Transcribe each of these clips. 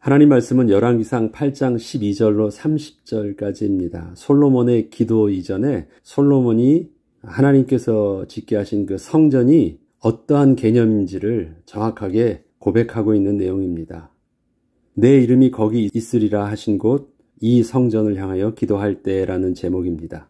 하나님 말씀은 열왕기상 8장 12절로 30절까지입니다. 솔로몬의 기도 이전에 솔로몬이 하나님께서 짓게 하신 그 성전이 어떠한 개념인지를 정확하게 고백하고 있는 내용입니다. 내 이름이 거기 있으리라 하신 곳 이 성전을 향하여 기도할 때라는 제목입니다.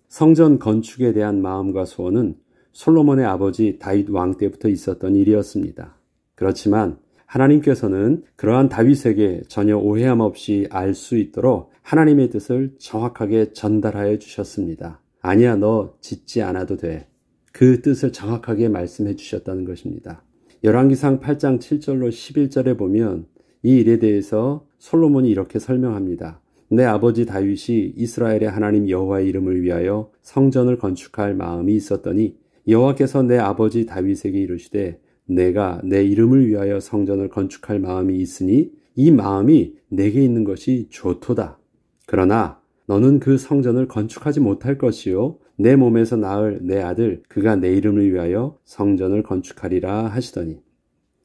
성전 건축에 대한 마음과 소원은 솔로몬의 아버지 다윗 왕 때부터 있었던 일이었습니다. 그렇지만 하나님께서는 그러한 다윗에게 전혀 오해함 없이 알 수 있도록 하나님의 뜻을 정확하게 전달하여 주셨습니다. 아니야, 너 짓지 않아도 돼. 그 뜻을 정확하게 말씀해 주셨다는 것입니다. 열왕기상 8장 7절로 11절에 보면 이 일에 대해서 솔로몬이 이렇게 설명합니다. 내 아버지 다윗이 이스라엘의 하나님 여호와의 이름을 위하여 성전을 건축할 마음이 있었더니 여호와께서 내 아버지 다윗에게 이르시되 내가 내 이름을 위하여 성전을 건축할 마음이 있으니 이 마음이 내게 있는 것이 좋도다. 그러나 너는 그 성전을 건축하지 못할 것이요 내 몸에서 낳을 내 아들 그가 내 이름을 위하여 성전을 건축하리라 하시더니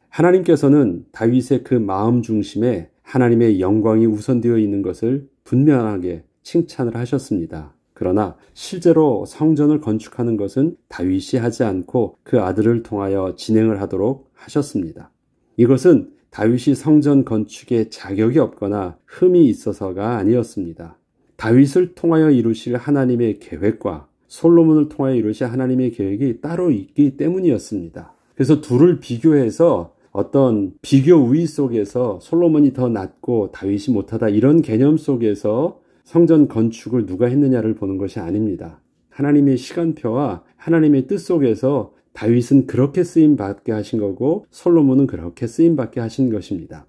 하나님께서는 다윗의 그 마음 중심에 하나님의 영광이 우선되어 있는 것을 분명하게 칭찬을 하셨습니다. 그러나 실제로 성전을 건축하는 것은 다윗이 하지 않고 그 아들을 통하여 진행을 하도록 하셨습니다. 이것은 다윗이 성전 건축에 자격이 없거나 흠이 있어서가 아니었습니다. 다윗을 통하여 이루실 하나님의 계획과 솔로몬을 통하여 이루실 하나님의 계획이 따로 있기 때문이었습니다. 그래서 둘을 비교해서 어떤 비교 우위 속에서 솔로몬이 더 낫고 다윗이 못하다 이런 개념 속에서 성전 건축을 누가 했느냐를 보는 것이 아닙니다. 하나님의 시간표와 하나님의 뜻 속에서 다윗은 그렇게 쓰임받게 하신 거고 솔로몬은 그렇게 쓰임받게 하신 것입니다.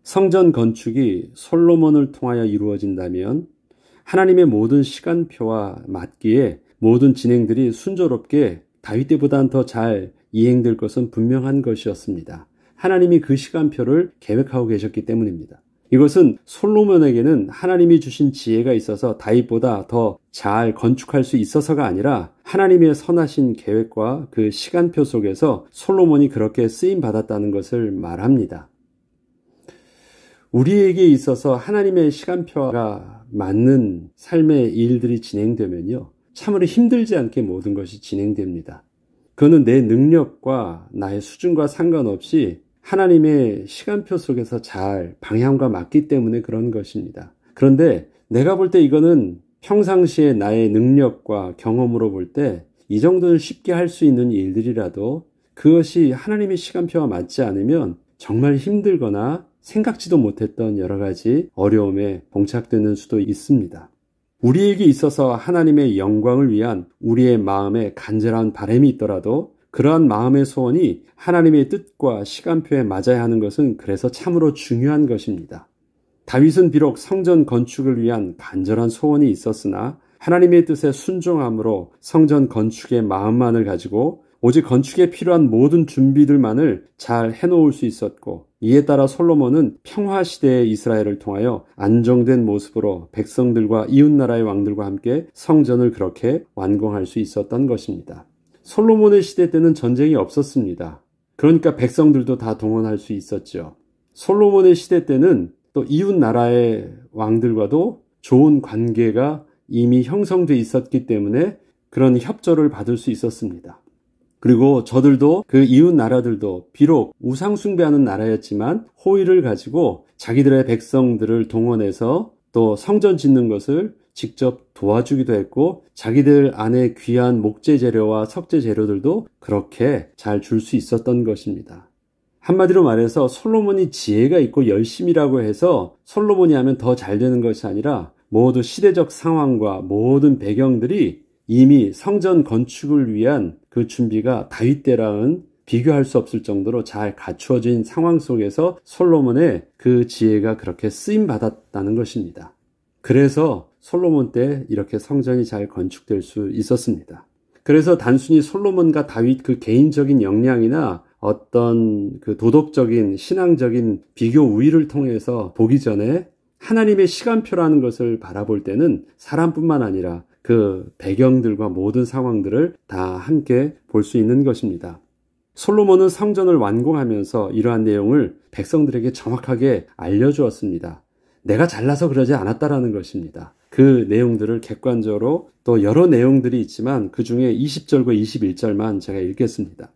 성전 건축이 솔로몬을 통하여 이루어진다면 하나님의 모든 시간표와 맞기에 모든 진행들이 순조롭게 다윗 때보다는 더 잘 이행될 것은 분명한 것이었습니다. 하나님이 그 시간표를 계획하고 계셨기 때문입니다. 이것은 솔로몬에게는 하나님이 주신 지혜가 있어서 다윗보다 더 잘 건축할 수 있어서가 아니라 하나님의 선하신 계획과 그 시간표 속에서 솔로몬이 그렇게 쓰임받았다는 것을 말합니다. 우리에게 있어서 하나님의 시간표가 맞는 삶의 일들이 진행되면요, 참으로 힘들지 않게 모든 것이 진행됩니다. 그거는 내 능력과 나의 수준과 상관없이 하나님의 시간표 속에서 잘 방향과 맞기 때문에 그런 것입니다. 그런데 내가 볼 때 이거는 평상시에 나의 능력과 경험으로 볼 때 이 정도는 쉽게 할 수 있는 일들이라도 그것이 하나님의 시간표와 맞지 않으면 정말 힘들거나 생각지도 못했던 여러 가지 어려움에 봉착되는 수도 있습니다. 우리에게 있어서 하나님의 영광을 위한 우리의 마음에 간절한 바람이 있더라도 그러한 마음의 소원이 하나님의 뜻과 시간표에 맞아야 하는 것은 그래서 참으로 중요한 것입니다. 다윗은 비록 성전 건축을 위한 간절한 소원이 있었으나 하나님의 뜻에 순종함으로 성전 건축의 마음만을 가지고 오직 건축에 필요한 모든 준비들만을 잘 해놓을 수 있었고 이에 따라 솔로몬은 평화시대의 이스라엘을 통하여 안정된 모습으로 백성들과 이웃나라의 왕들과 함께 성전을 그렇게 완공할 수 있었던 것입니다. 솔로몬의 시대 때는 전쟁이 없었습니다. 그러니까 백성들도 다 동원할 수 있었죠. 솔로몬의 시대 때는 또 이웃나라의 왕들과도 좋은 관계가 이미 형성돼 있었기 때문에 그런 협조를 받을 수 있었습니다. 그리고 저들도 그 이웃 나라들도 비록 우상 숭배하는 나라였지만 호의를 가지고 자기들의 백성들을 동원해서 또 성전 짓는 것을 직접 도와주기도 했고 자기들 안에 귀한 목재 재료와 석재 재료들도 그렇게 잘 줄 수 있었던 것입니다. 한마디로 말해서 솔로몬이 지혜가 있고 열심이라고 해서 솔로몬이 하면 더 잘 되는 것이 아니라 모두 시대적 상황과 모든 배경들이 이미 성전 건축을 위한 그 준비가 다윗 때랑은 비교할 수 없을 정도로 잘 갖추어진 상황 속에서 솔로몬의 그 지혜가 그렇게 쓰임받았다는 것입니다. 그래서 솔로몬 때 이렇게 성전이 잘 건축될 수 있었습니다. 그래서 단순히 솔로몬과 다윗 그 개인적인 역량이나 어떤 그 도덕적인 신앙적인 비교 우위를 통해서 보기 전에 하나님의 시간표라는 것을 바라볼 때는 사람뿐만 아니라 그 배경들과 모든 상황들을 다 함께 볼 수 있는 것입니다. 솔로몬은 성전을 완공하면서 이러한 내용을 백성들에게 정확하게 알려주었습니다. 내가 잘나서 그러지 않았다라는 것입니다. 그 내용들을 객관적으로 또 여러 내용들이 있지만 그 중에 20절과 21절만 제가 읽겠습니다.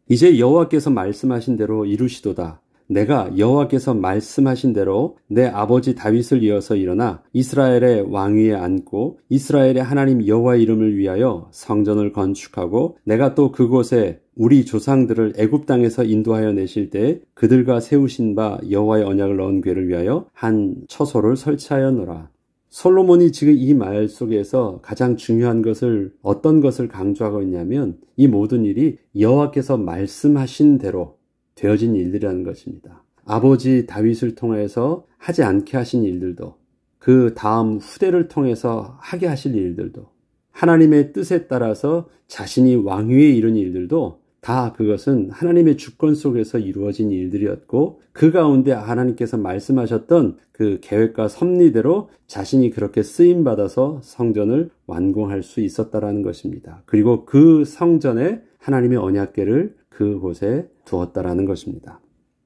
이제 여호와께서 말씀하신 대로 이루시도다. 내가 여호와께서 말씀하신 대로 내 아버지 다윗을 이어서 일어나 이스라엘의 왕위에 앉고 이스라엘의 하나님 여호와의 이름을 위하여 성전을 건축하고 내가 또 그곳에 우리 조상들을 애굽 땅에서 인도하여 내실 때 그들과 세우신 바 여호와의 언약을 넣은 궤를 위하여 한 처소를 설치하였노라. 솔로몬이 지금 이 말 속에서 가장 중요한 것을 어떤 것을 강조하고 있냐면 이 모든 일이 여호와께서 말씀하신 대로 되어진 일들이라는 것입니다. 아버지 다윗을 통해서 하지 않게 하신 일들도 그 다음 후대를 통해서 하게 하실 일들도 하나님의 뜻에 따라서 자신이 왕위에 이른 일들도 다 그것은 하나님의 주권 속에서 이루어진 일들이었고 그 가운데 하나님께서 말씀하셨던 그 계획과 섭리대로 자신이 그렇게 쓰임받아서 성전을 완공할 수 있었다라는 것입니다. 그리고 그 성전에 하나님의 언약궤를 그곳에 두었다라는 것입니다.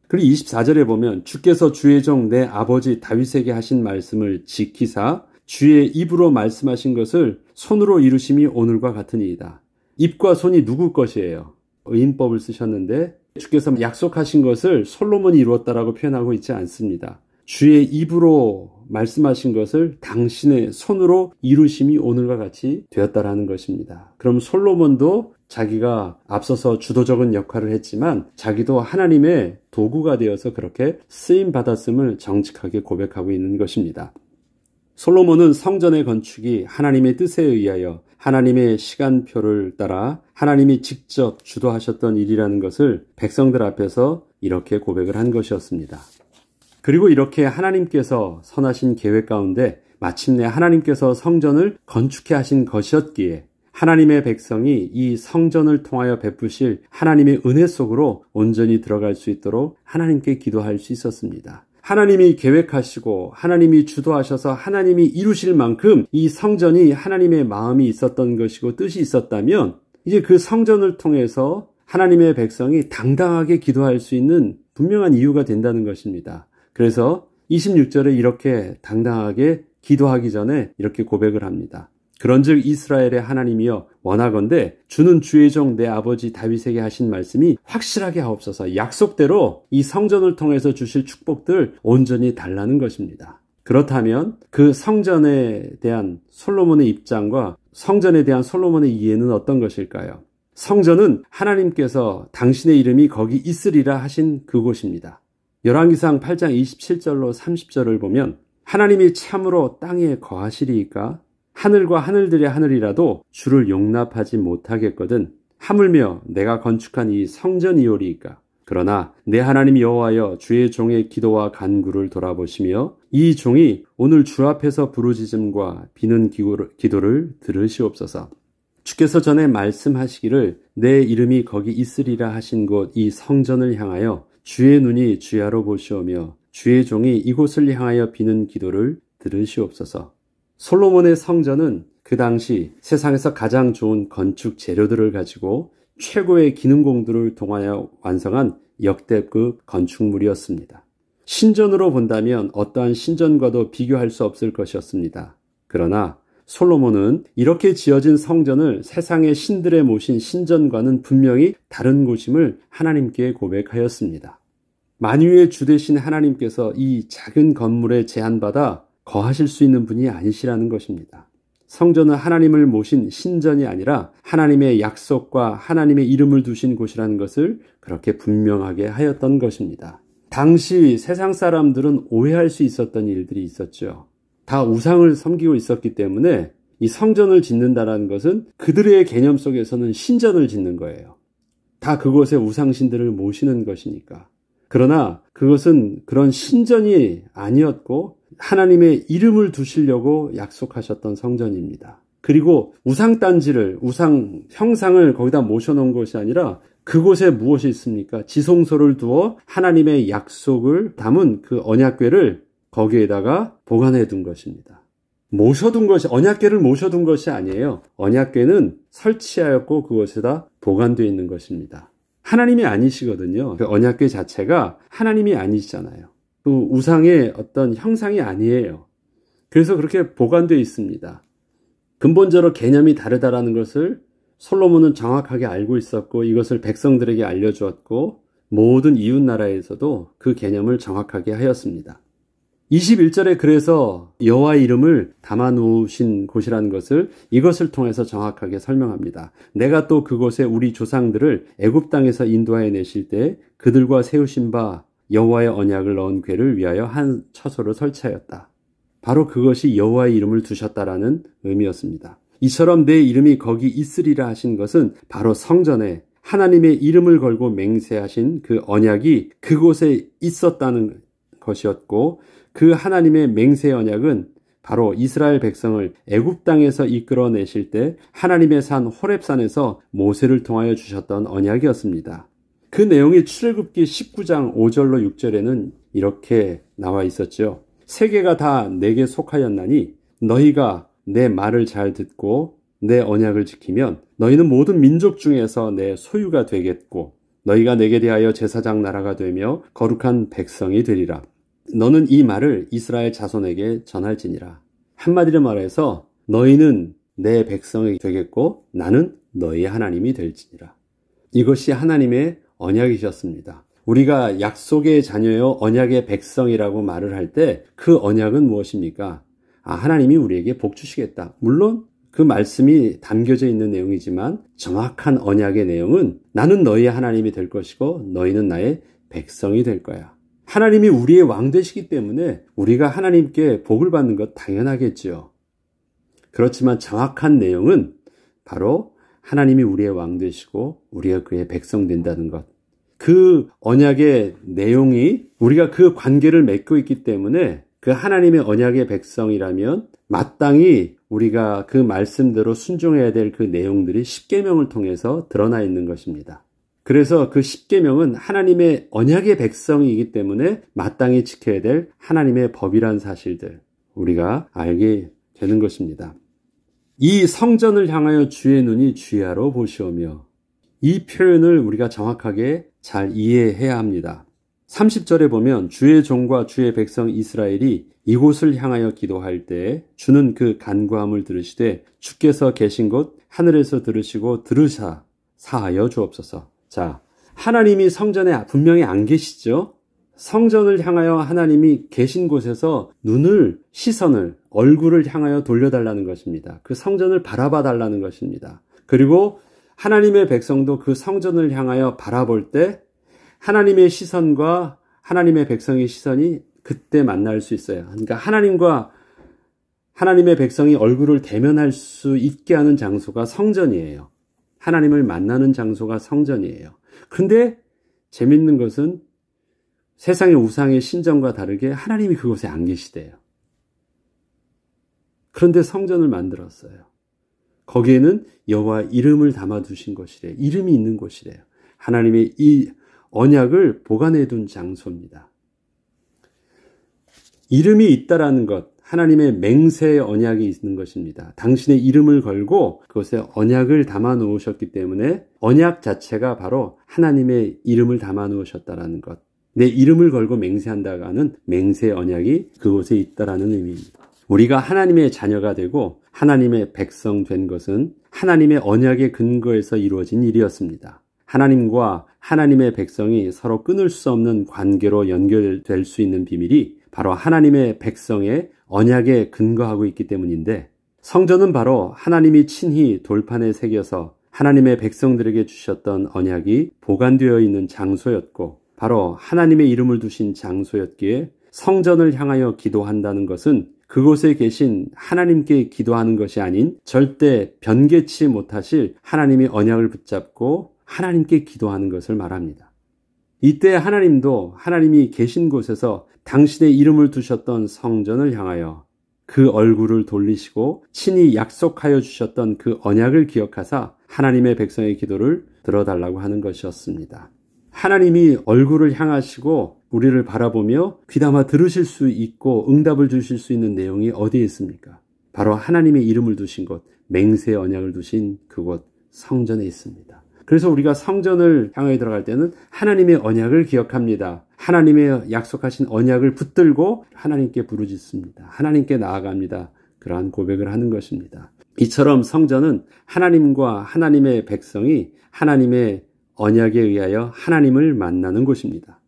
그리고 24절에 보면 주께서 주의 종 내 아버지 다윗에게 하신 말씀을 지키사 주의 입으로 말씀하신 것을 손으로 이루심이 오늘과 같으니이다. 입과 손이 누구 것이에요? 의인법을 쓰셨는데 주께서 약속하신 것을 솔로몬이 이루었다라고 표현하고 있지 않습니다. 주의 입으로 말씀하신 것을 당신의 손으로 이루심이 오늘과 같이 되었다라는 것입니다. 그럼 솔로몬도 자기가 앞서서 주도적인 역할을 했지만 자기도 하나님의 도구가 되어서 그렇게 쓰임받았음을 정직하게 고백하고 있는 것입니다. 솔로몬은 성전의 건축이 하나님의 뜻에 의하여 하나님의 시간표를 따라 하나님이 직접 주도하셨던 일이라는 것을 백성들 앞에서 이렇게 고백을 한 것이었습니다. 그리고 이렇게 하나님께서 선하신 계획 가운데 마침내 하나님께서 성전을 건축해 하신 것이었기에 하나님의 백성이 이 성전을 통하여 베푸실 하나님의 은혜 속으로 온전히 들어갈 수 있도록 하나님께 기도할 수 있었습니다. 하나님이 계획하시고 하나님이 주도하셔서 하나님이 이루실 만큼 이 성전이 하나님의 마음이 있었던 것이고 뜻이 있었다면 이제 그 성전을 통해서 하나님의 백성이 당당하게 기도할 수 있는 분명한 이유가 된다는 것입니다. 그래서 26절에 이렇게 당당하게 기도하기 전에 이렇게 고백을 합니다. 그런즉 이스라엘의 하나님이여 원하건대 주는 주의 종 내 아버지 다윗에게 하신 말씀이 확실하게 하옵소서. 약속대로 이 성전을 통해서 주실 축복들 온전히 달라는 것입니다. 그렇다면 그 성전에 대한 솔로몬의 입장과 성전에 대한 솔로몬의 이해는 어떤 것일까요? 성전은 하나님께서 당신의 이름이 거기 있으리라 하신 그곳입니다. 열왕기상 8장 27절로 30절을 보면 하나님이 참으로 땅에 거하시리이까 하늘과 하늘들의 하늘이라도 주를 용납하지 못하겠거든 하물며 내가 건축한 이 성전이오리이까. 그러나 내 하나님 여호와여 주의 종의 기도와 간구를 돌아보시며 이 종이 오늘 주 앞에서 부르짖음과 비는 기도를 들으시옵소서. 주께서 전에 말씀하시기를 내 이름이 거기 있으리라 하신 곳 이 성전을 향하여 주의 눈이 주야로 보시오며 주의 종이 이곳을 향하여 비는 기도를 들으시옵소서. 솔로몬의 성전은 그 당시 세상에서 가장 좋은 건축 재료들을 가지고 최고의 기능공들을 동하여 완성한 역대급 건축물이었습니다. 신전으로 본다면 어떠한 신전과도 비교할 수 없을 것이었습니다. 그러나 솔로몬은 이렇게 지어진 성전을 세상의 신들의 모신 신전과는 분명히 다른 곳임을 하나님께 고백하였습니다. 만유의 주 되신 하나님께서 이 작은 건물에 제한받아 거하실 수 있는 분이 아니시라는 것입니다. 성전은 하나님을 모신 신전이 아니라 하나님의 약속과 하나님의 이름을 두신 곳이라는 것을 그렇게 분명하게 하였던 것입니다. 당시 세상 사람들은 오해할 수 있었던 일들이 있었죠. 다 우상을 섬기고 있었기 때문에 이 성전을 짓는다는 것은 그들의 개념 속에서는 신전을 짓는 거예요. 다 그곳에 우상신들을 모시는 것이니까. 그러나 그것은 그런 신전이 아니었고 하나님의 이름을 두시려고 약속하셨던 성전입니다. 그리고 우상단지를, 우상 형상을 거기다 모셔놓은 것이 아니라 그곳에 무엇이 있습니까? 지성소를 두어 하나님의 약속을 담은 그 언약궤를 거기에다가 보관해 둔 것입니다. 모셔둔 것이, 언약궤를 모셔둔 것이 아니에요. 언약궤는 설치하였고 그곳에다 보관되어 있는 것입니다. 하나님이 아니시거든요. 그 언약궤 자체가 하나님이 아니시잖아요. 그 우상의 어떤 형상이 아니에요. 그래서 그렇게 보관되어 있습니다. 근본적으로 개념이 다르다라는 것을 솔로몬은 정확하게 알고 있었고 이것을 백성들에게 알려주었고 모든 이웃 나라에서도 그 개념을 정확하게 하였습니다. 21절에 그래서 여호와의 이름을 담아 놓으신 곳이라는 것을 이것을 통해서 정확하게 설명합니다. 내가 또 그곳에 우리 조상들을 애굽 땅에서 인도하여 내실 때 그들과 세우신 바 여호와의 언약을 넣은 궤를 위하여 한 처소를 설치하였다. 바로 그것이 여호와의 이름을 두셨다라는 의미였습니다. 이처럼 내 이름이 거기 있으리라 하신 것은 바로 성전에 하나님의 이름을 걸고 맹세하신 그 언약이 그곳에 있었다는 것이었고 그 하나님의 맹세 언약은 바로 이스라엘 백성을 애굽 땅에서 이끌어내실 때 하나님의 산 호렙산에서 모세를 통하여 주셨던 언약이었습니다. 그 내용이 출애굽기 19장 5절로 6절에는 이렇게 나와 있었죠. 세계가 다 내게 속하였나니 너희가 내 말을 잘 듣고 내 언약을 지키면 너희는 모든 민족 중에서 내 소유가 되겠고 너희가 내게 대하여 제사장 나라가 되며 거룩한 백성이 되리라. 너는 이 말을 이스라엘 자손에게 전할지니라. 한마디로 말해서 너희는 내 백성이 되겠고 나는 너희 하나님이 될지니라. 이것이 하나님의 언약이셨습니다. 우리가 약속의 자녀요 언약의 백성이라고 말을 할 때 그 언약은 무엇입니까? 하나님이 우리에게 복 주시겠다. 물론 그 말씀이 담겨져 있는 내용이지만 정확한 언약의 내용은 나는 너희의 하나님이 될 것이고 너희는 나의 백성이 될 거야. 하나님이 우리의 왕 되시기 때문에 우리가 하나님께 복을 받는 것 당연하겠죠. 그렇지만 정확한 내용은 바로 하나님이 우리의 왕 되시고 우리가 그의 백성 된다는 것. 그 언약의 내용이 우리가 그 관계를 맺고 있기 때문에 그 하나님의 언약의 백성이라면 마땅히 우리가 그 말씀대로 순종해야 될 그 내용들이 십계명을 통해서 드러나 있는 것입니다. 그래서 그 십계명은 하나님의 언약의 백성이기 때문에 마땅히 지켜야 될 하나님의 법이란 사실들 우리가 알게 되는 것입니다. 이 성전을 향하여 주의 눈이 주야로 보시오며 이 표현을 우리가 정확하게 잘 이해해야 합니다. 30절에 보면 주의 종과 주의 백성 이스라엘이 이곳을 향하여 기도할 때 주는 그 간구함을 들으시되 주께서 계신 곳 하늘에서 들으시고 들으사 사하여 주옵소서. 자, 하나님이 성전에 분명히 안 계시죠? 성전을 향하여 하나님이 계신 곳에서 눈을, 시선을, 얼굴을 향하여 돌려달라는 것입니다. 그 성전을 바라봐 달라는 것입니다. 그리고 하나님의 백성도 그 성전을 향하여 바라볼 때 하나님의 시선과 하나님의 백성의 시선이 그때 만날 수 있어요. 그러니까 하나님과 하나님의 백성이 얼굴을 대면할 수 있게 하는 장소가 성전이에요. 하나님을 만나는 장소가 성전이에요. 그런데 재밌는 것은 세상의 우상의 신전과 다르게 하나님이 그곳에 안 계시대요. 그런데 성전을 만들었어요. 거기에는 여호와 이름을 담아두신 것이래요. 이름이 있는 곳이래요. 하나님의 이 언약을 보관해 둔 장소입니다. 이름이 있다라는 것, 하나님의 맹세의 언약이 있는 것입니다. 당신의 이름을 걸고 그것에 언약을 담아 놓으셨기 때문에 언약 자체가 바로 하나님의 이름을 담아 놓으셨다라는 것. 내 이름을 걸고 맹세한다가는 맹세 언약이 그곳에 있다라는 의미입니다. 우리가 하나님의 자녀가 되고 하나님의 백성 된 것은 하나님의 언약의 근거에서 이루어진 일이었습니다. 하나님과 하나님의 백성이 서로 끊을 수 없는 관계로 연결될 수 있는 비밀이 바로 하나님의 백성의 언약에 근거하고 있기 때문인데 성전은 바로 하나님이 친히 돌판에 새겨서 하나님의 백성들에게 주셨던 언약이 보관되어 있는 장소였고 바로 하나님의 이름을 두신 장소였기에 성전을 향하여 기도한다는 것은 그곳에 계신 하나님께 기도하는 것이 아닌 절대 변개치 못하실 하나님의 언약을 붙잡고 하나님께 기도하는 것을 말합니다. 이때 하나님도 하나님이 계신 곳에서 당신의 이름을 두셨던 성전을 향하여 그 얼굴을 돌리시고 친히 약속하여 주셨던 그 언약을 기억하사 하나님의 백성의 기도를 들어달라고 하는 것이었습니다. 하나님이 얼굴을 향하시고 우리를 바라보며 귀담아 들으실 수 있고 응답을 주실 수 있는 내용이 어디에 있습니까? 바로 하나님의 이름을 두신 곳, 맹세의 언약을 두신 그곳 성전에 있습니다. 그래서 우리가 성전을 향해 들어갈 때는 하나님의 언약을 기억합니다. 하나님의 약속하신 언약을 붙들고 하나님께 부르짖습니다. 하나님께 나아갑니다. 그러한 고백을 하는 것입니다. 이처럼 성전은 하나님과 하나님의 백성이 하나님의 언약에 의하여 하나님을 만나는 곳입니다.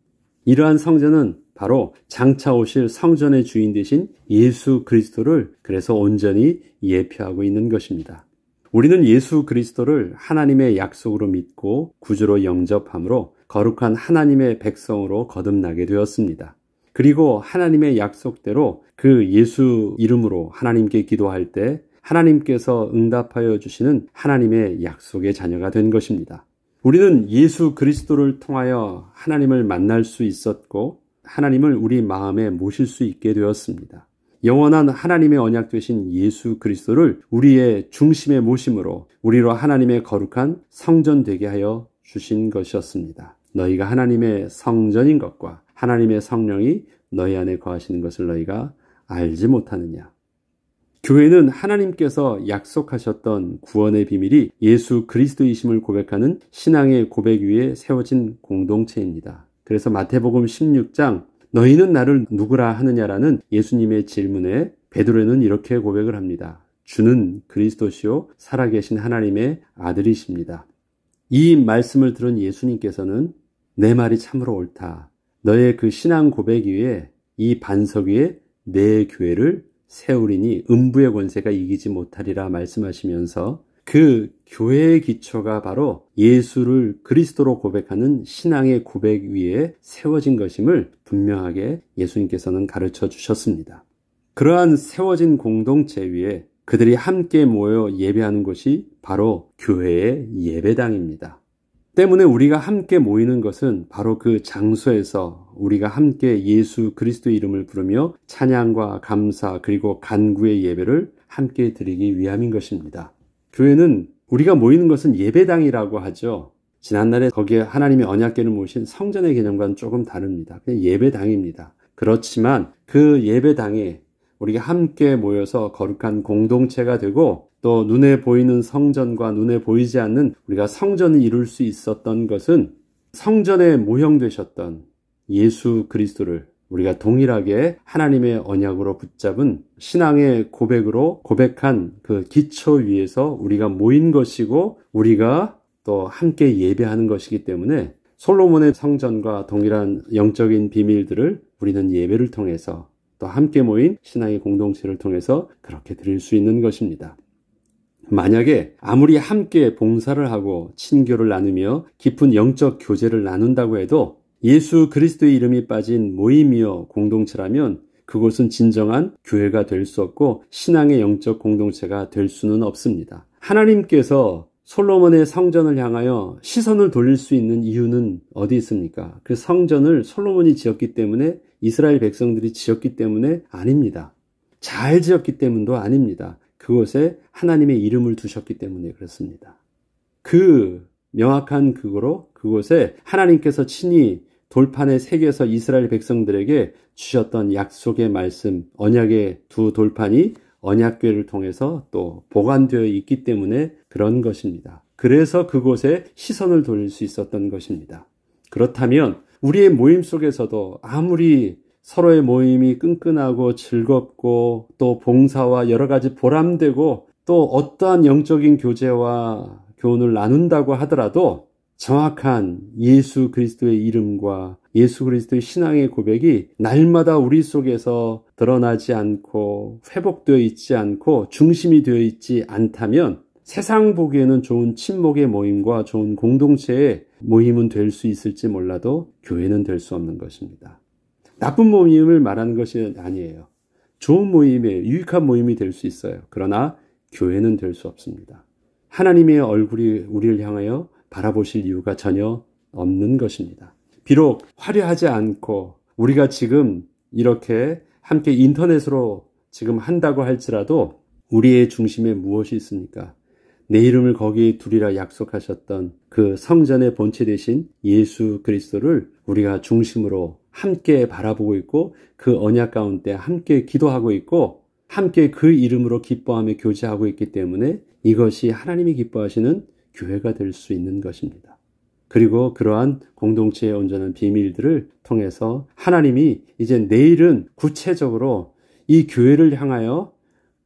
이러한 성전은 바로 장차 오실 성전의 주인 되신 예수 그리스도를 그래서 온전히 예표하고 있는 것입니다. 우리는 예수 그리스도를 하나님의 약속으로 믿고 구주로 영접함으로 거룩한 하나님의 백성으로 거듭나게 되었습니다. 그리고 하나님의 약속대로 그 예수 이름으로 하나님께 기도할 때 하나님께서 응답하여 주시는 하나님의 약속의 자녀가 된 것입니다. 우리는 예수 그리스도를 통하여 하나님을 만날 수 있었고 하나님을 우리 마음에 모실 수 있게 되었습니다. 영원한 하나님의 언약 되신 예수 그리스도를 우리의 중심에 모심으로 우리로 하나님의 거룩한 성전 되게 하여 주신 것이었습니다. 너희가 하나님의 성전인 것과 하나님의 성령이 너희 안에 거하시는 것을 너희가 알지 못하느냐. 교회는 하나님께서 약속하셨던 구원의 비밀이 예수 그리스도이심을 고백하는 신앙의 고백 위에 세워진 공동체입니다. 그래서 마태복음 16장 너희는 나를 누구라 하느냐라는 예수님의 질문에 베드로는 이렇게 고백을 합니다. 주는 그리스도시요 살아계신 하나님의 아들이십니다. 이 말씀을 들은 예수님께서는 내 말이 참으로 옳다. 너의 그 신앙 고백 위에 이 반석 위에 내 교회를 세우리니 음부의 권세가 이기지 못하리라 말씀하시면서 그 교회의 기초가 바로 예수를 그리스도로 고백하는 신앙의 고백 위에 세워진 것임을 분명하게 예수님께서는 가르쳐 주셨습니다. 그러한 세워진 공동체 위에 그들이 함께 모여 예배하는 곳이 바로 교회의 예배당입니다. 때문에 우리가 함께 모이는 것은 바로 그 장소에서 우리가 함께 예수 그리스도 이름을 부르며 찬양과 감사 그리고 간구의 예배를 함께 드리기 위함인 것입니다. 교회는 우리가 모이는 것은 예배당이라고 하죠. 지난날에 거기에 하나님의 언약궤를 모신 성전의 개념과는 조금 다릅니다. 그냥 예배당입니다. 그렇지만 그 예배당에 우리가 함께 모여서 거룩한 공동체가 되고 또 눈에 보이는 성전과 눈에 보이지 않는 우리가 성전을 이룰 수 있었던 것은 성전에 모형되셨던 예수 그리스도를 우리가 동일하게 하나님의 언약으로 붙잡은 신앙의 고백으로 고백한 그 기초 위에서 우리가 모인 것이고 우리가 또 함께 예배하는 것이기 때문에 솔로몬의 성전과 동일한 영적인 비밀들을 우리는 예배를 통해서 또 함께 모인 신앙의 공동체를 통해서 그렇게 드릴 수 있는 것입니다. 만약에 아무리 함께 봉사를 하고 친교를 나누며 깊은 영적 교제를 나눈다고 해도 예수 그리스도의 이름이 빠진 모임이요 공동체라면 그곳은 진정한 교회가 될 수 없고 신앙의 영적 공동체가 될 수는 없습니다. 하나님께서 솔로몬의 성전을 향하여 시선을 돌릴 수 있는 이유는 어디 있습니까? 그 성전을 솔로몬이 지었기 때문에 이스라엘 백성들이 지었기 때문에 아닙니다. 잘 지었기 때문도 아닙니다. 그곳에 하나님의 이름을 두셨기 때문에 그렇습니다. 그 명확한 그곳에 하나님께서 친히 돌판에 새겨서 이스라엘 백성들에게 주셨던 약속의 말씀, 언약의 두 돌판이 언약궤를 통해서 또 보관되어 있기 때문에 그런 것입니다. 그래서 그곳에 시선을 돌릴 수 있었던 것입니다. 그렇다면 우리의 모임 속에서도 아무리 서로의 모임이 끈끈하고 즐겁고 또 봉사와 여러 가지 보람되고 또 어떠한 영적인 교제와 교훈을 나눈다고 하더라도 정확한 예수 그리스도의 이름과 예수 그리스도의 신앙의 고백이 날마다 우리 속에서 드러나지 않고 회복되어 있지 않고 중심이 되어 있지 않다면 세상 보기에는 좋은 친목의 모임과 좋은 공동체의 모임은 될 수 있을지 몰라도 교회는 될 수 없는 것입니다. 나쁜 모임을 말하는 것이 아니에요. 좋은 모임에 유익한 모임이 될 수 있어요. 그러나 교회는 될 수 없습니다. 하나님의 얼굴이 우리를 향하여 바라보실 이유가 전혀 없는 것입니다. 비록 화려하지 않고 우리가 지금 이렇게 함께 인터넷으로 지금 한다고 할지라도 우리의 중심에 무엇이 있습니까? 내 이름을 거기에 두리라 약속하셨던 그 성전의 본체 되신 예수 그리스도를 우리가 중심으로 함께 바라보고 있고 그 언약 가운데 함께 기도하고 있고 함께 그 이름으로 기뻐하며 교제하고 있기 때문에 이것이 하나님이 기뻐하시는 교회가 될 수 있는 것입니다. 그리고 그러한 공동체의 온전한 비밀들을 통해서 하나님이 이제 내일은 구체적으로 이 교회를 향하여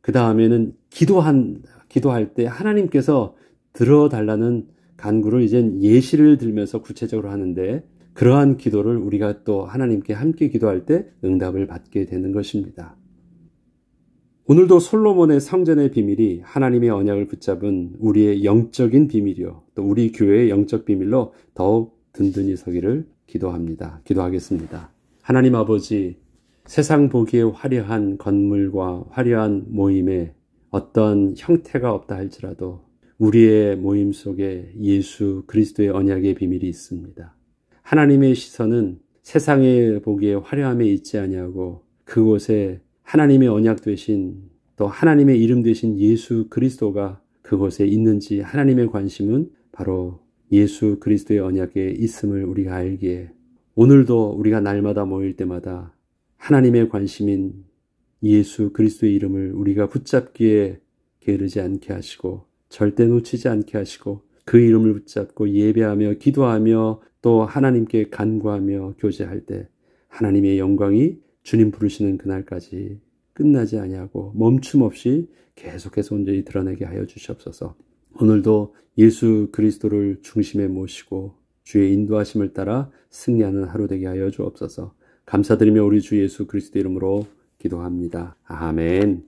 그 다음에는 기도할 때 하나님께서 들어달라는 간구를 이제 예시를 들면서 구체적으로 하는데, 그러한 기도를 우리가 또 하나님께 함께 기도할 때 응답을 받게 되는 것입니다. 오늘도 솔로몬의 성전의 비밀이 하나님의 언약을 붙잡은 우리의 영적인 비밀이요, 또 우리 교회의 영적 비밀로 더욱 든든히 서기를 기도하겠습니다. 하나님 아버지, 세상 보기에 화려한 건물과 화려한 모임에 어떤 형태가 없다 할지라도 우리의 모임 속에 예수 그리스도의 언약의 비밀이 있습니다. 하나님의 시선은 세상에 보기에 화려함에 있지 아니하고 그곳에 하나님의 언약 되신, 또 하나님의 이름 되신 예수 그리스도가 그곳에 있는지, 하나님의 관심은 바로 예수 그리스도의 언약에 있음을 우리가 알기에 오늘도 우리가 날마다 모일 때마다 하나님의 관심인 예수 그리스도의 이름을 우리가 붙잡기에 게으르지 않게 하시고 절대 놓치지 않게 하시고 그 이름을 붙잡고 예배하며 기도하며 또 하나님께 간구하며 교제할 때 하나님의 영광이 주님 부르시는 그날까지 끝나지 아니하고 멈춤 없이 계속해서 온전히 드러내게 하여 주시옵소서. 오늘도 예수 그리스도를 중심에 모시고 주의 인도하심을 따라 승리하는 하루 되게 하여 주옵소서. 감사드리며 우리 주 예수 그리스도 이름으로 기도합니다. 아멘.